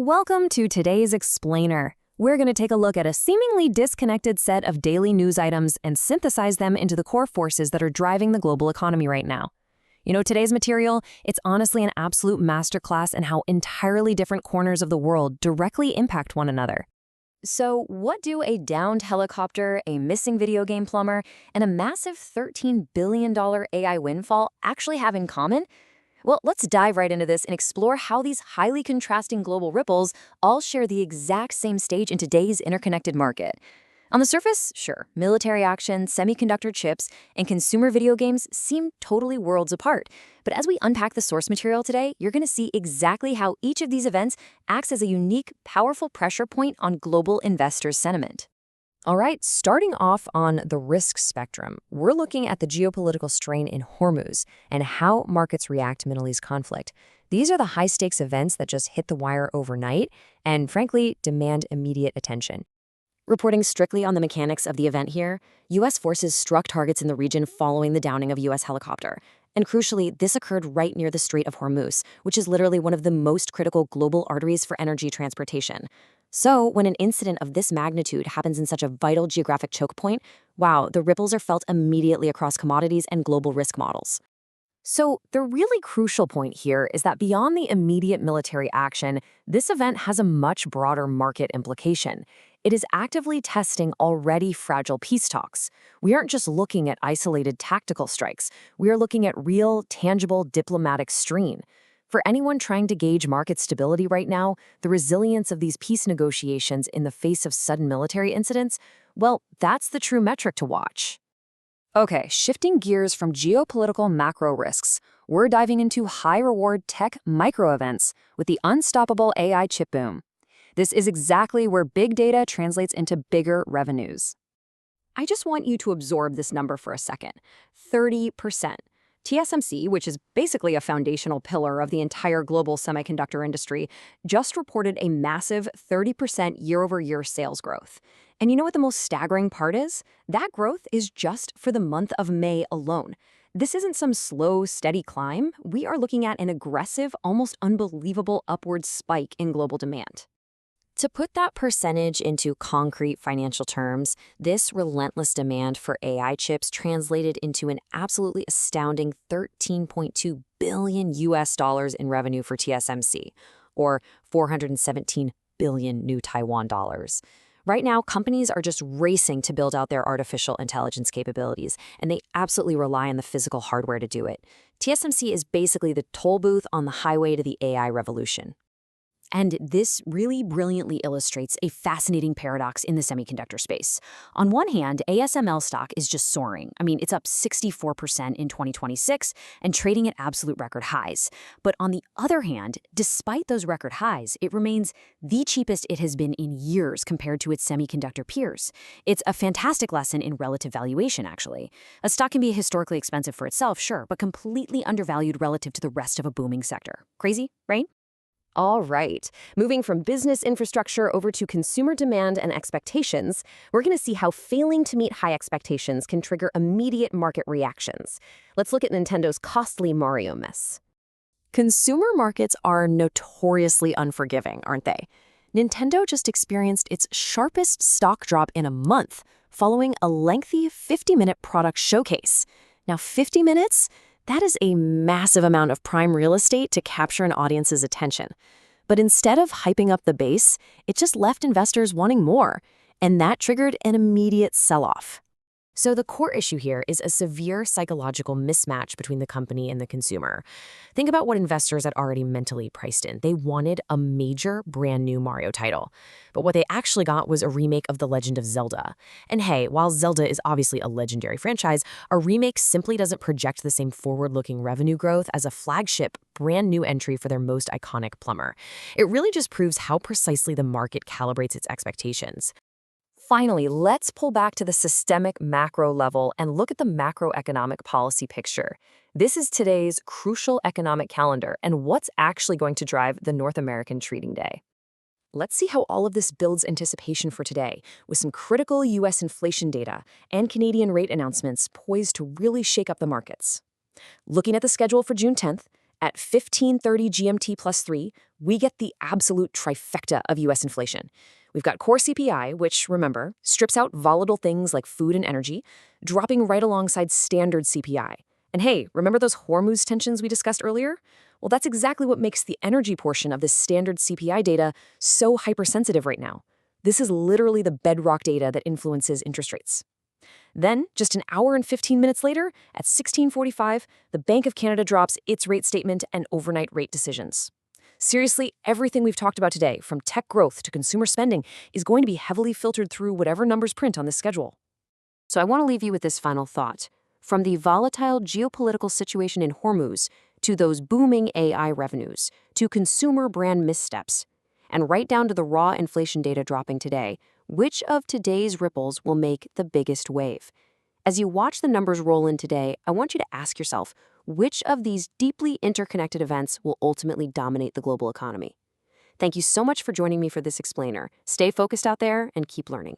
Welcome to today's Explainer. We're going to take a look at a seemingly disconnected set of daily news items and synthesize them into the core forces that are driving the global economy right now. Today's material, it's honestly an absolute masterclass in how entirely different corners of the world directly impact one another. So, what do a downed helicopter, a missing video game plumber, and a massive $13 billion AI windfall actually have in common? Well, let's dive right into this and explore how these highly contrasting global ripples all share the exact same stage in today's interconnected market. On the surface, sure, military action, semiconductor chips, and consumer video games seem totally worlds apart. But as we unpack the source material today, you're going to see exactly how each of these events acts as a unique, powerful pressure point on global investors' sentiment. All right, starting off on the risk spectrum, we're looking at the geopolitical strain in Hormuz and how markets react to Middle East conflict. These are the high-stakes events that just hit the wire overnight and, frankly, demand immediate attention. Reporting strictly on the mechanics of the event here, U.S. forces struck targets in the region following the downing of a U.S. helicopter. And crucially, this occurred right near the Strait of Hormuz, which is literally one of the most critical global arteries for energy transportation. So, when an incident of this magnitude happens in such a vital geographic choke point, wow, the ripples are felt immediately across commodities and global risk models. So, the really crucial point here is that beyond the immediate military action, this event has a much broader market implication. It is actively testing already fragile peace talks. We aren't just looking at isolated tactical strikes. We are looking at real, tangible diplomatic strain. For anyone trying to gauge market stability right now, the resilience of these peace negotiations in the face of sudden military incidents, well, that's the true metric to watch. Okay, shifting gears from geopolitical macro risks, we're diving into high-reward tech micro events with the unstoppable AI chip boom. This is exactly where big data translates into bigger revenues. I just want you to absorb this number for a second. 30%. TSMC, which is basically a foundational pillar of the entire global semiconductor industry, just reported a massive 30% year-over-year sales growth. And you know what the most staggering part is? That growth is just for the month of May alone. This isn't some slow, steady climb. We are looking at an aggressive, almost unbelievable upward spike in global demand. To put that percentage into concrete financial terms, this relentless demand for AI chips translated into an absolutely astounding $13.2 billion in revenue for TSMC, or 417 billion new Taiwan dollars. Right now, companies are just racing to build out their artificial intelligence capabilities, and they absolutely rely on the physical hardware to do it. TSMC is basically the toll booth on the highway to the AI revolution. And this really brilliantly illustrates a fascinating paradox in the semiconductor space. On one hand, ASML stock is just soaring. I mean, it's up 64% in 2026 and trading at absolute record highs. But on the other hand, despite those record highs, it remains the cheapest it has been in years compared to its semiconductor peers. It's a fantastic lesson in relative valuation, actually. A stock can be historically expensive for itself, sure, but completely undervalued relative to the rest of a booming sector. Crazy, right? All right, moving from business infrastructure over to consumer demand and expectations, we're going to see how failing to meet high expectations can trigger immediate market reactions. Let's look at Nintendo's costly Mario mess. Consumer markets are notoriously unforgiving, aren't they? Nintendo just experienced its sharpest stock drop in a month following a lengthy 50-minute product showcase. Now, 50 minutes? That is a massive amount of prime real estate to capture an audience's attention. But instead of hyping up the base, it just left investors wanting more, and that triggered an immediate sell-off. So the core issue here is a severe psychological mismatch between the company and the consumer. Think about what investors had already mentally priced in. They wanted a major, brand new Mario title. But what they actually got was a remake of The Legend of Zelda. And hey, while Zelda is obviously a legendary franchise, a remake simply doesn't project the same forward-looking revenue growth as a flagship, brand new entry for their most iconic plumber. It really just proves how precisely the market calibrates its expectations. Finally, let's pull back to the systemic macro level and look at the macroeconomic policy picture. This is today's crucial economic calendar and what's actually going to drive the North American trading day. Let's see how all of this builds anticipation for today, with some critical U.S. inflation data and Canadian rate announcements poised to really shake up the markets. Looking at the schedule for June 10th, At 15:30 GMT plus 3, we get the absolute trifecta of US inflation. We've got core CPI, which, remember, strips out volatile things like food and energy, dropping right alongside standard CPI. And hey, remember those Hormuz tensions we discussed earlier? Well, that's exactly what makes the energy portion of this standard CPI data so hypersensitive right now. This is literally the bedrock data that influences interest rates. Then, just an hour and 15 minutes later, at 16:45, the Bank of Canada drops its rate statement and overnight rate decisions. Seriously, everything we've talked about today, from tech growth to consumer spending, is going to be heavily filtered through whatever numbers print on this schedule. So I want to leave you with this final thought. From the volatile geopolitical situation in Hormuz, to those booming AI revenues, to consumer brand missteps, and right down to the raw inflation data dropping today, which of today's ripples will make the biggest wave? As you watch the numbers roll in today, I want you to ask yourself, which of these deeply interconnected events will ultimately dominate the global economy? Thank you so much for joining me for this explainer. Stay focused out there and keep learning.